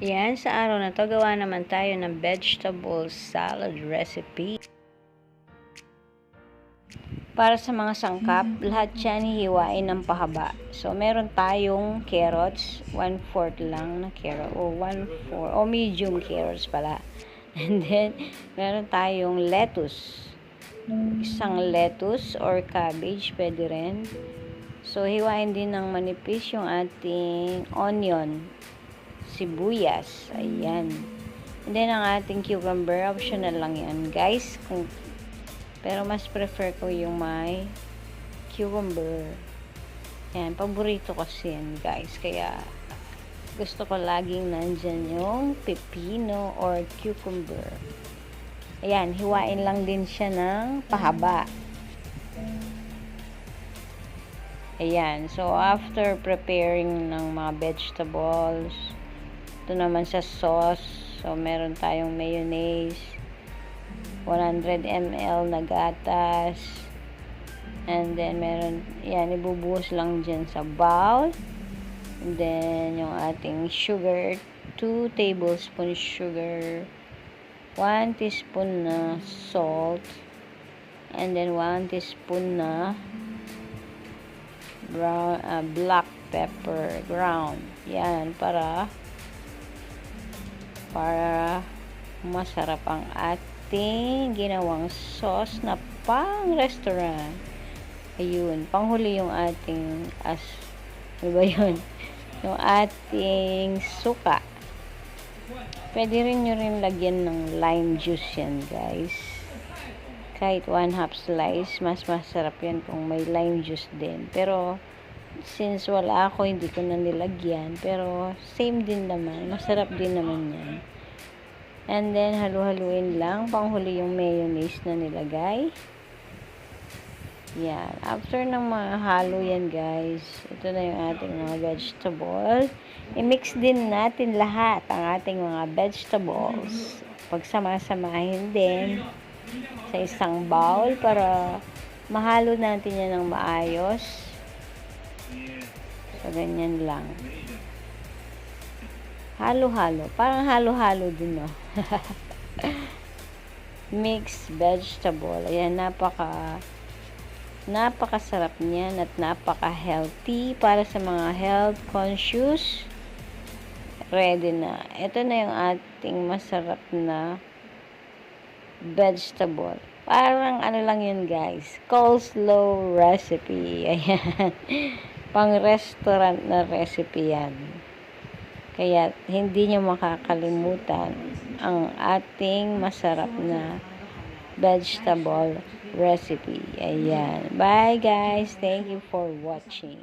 Yan, sa araw na to, gawa naman tayo ng vegetable salad recipe. Para sa mga sangkap, lahat yan hihiwain ng pahaba. So, meron tayong carrots, 1/4 lang na carrot, o 1/4, o medium carrots pala. And then, meron tayong lettuce. Isang lettuce or cabbage, pwede rin. So, hiwain din ng manipis yung ating onion, sibuyas, ayan. And then, ang ating cucumber, optional lang yan, guys. Pero mas prefer ko yung may cucumber. Ayan, paborito ko yan, guys. Kaya, gusto ko laging nandyan yung pepino or cucumber. Ayan, hiwain lang din siya ng pahaba. Ayan, so after preparing ng mga vegetables, ito naman sa sauce. So, meron tayong mayonnaise, 100 ml na gatas, and then meron, yan, ibubuhos lang dyan sa bowl. And then, yung ating sugar, 2 tablespoon sugar, 1 teaspoon na salt, and then 1 teaspoon na black pepper ground. Yan, para masarap ang ating ginawang sauce na pang restaurant. Ayun, panghuli yung ating ano ba yun? Yung ating suka. Pwede rin nyo rin lagyan ng lime juice yan, guys. Kahit 1/2 slice, mas masarap yan kung may lime juice din. Pero, since wala ako, hindi ko na nilagyan. Pero, same din naman. Masarap din naman yan. And then, halu-haluin lang. Panghuli yung mayonnaise na nilagay. Yan. After ng mga halo yan, guys, ito na yung ating mga vegetable. I-mix din natin lahat ang ating mga vegetables. Pagsama-samahin din sa isang bowl para mahalo natin yan ng maayos. So, ganyan lang. Halo-halo. Parang halo-halo din, no? Mixed vegetable. Ayan, napakasarap niyan at napaka-healthy para sa mga health conscious. Ready na. Ito na yung ating masarap na vegetable. Parang ano lang yun, guys. Coleslaw recipe. Ayan. Pang restaurant na recipe yan. Kaya hindi nyo makakalimutan ang ating masarap na vegetable recipe. Ayan. Bye, guys. Thank you for watching.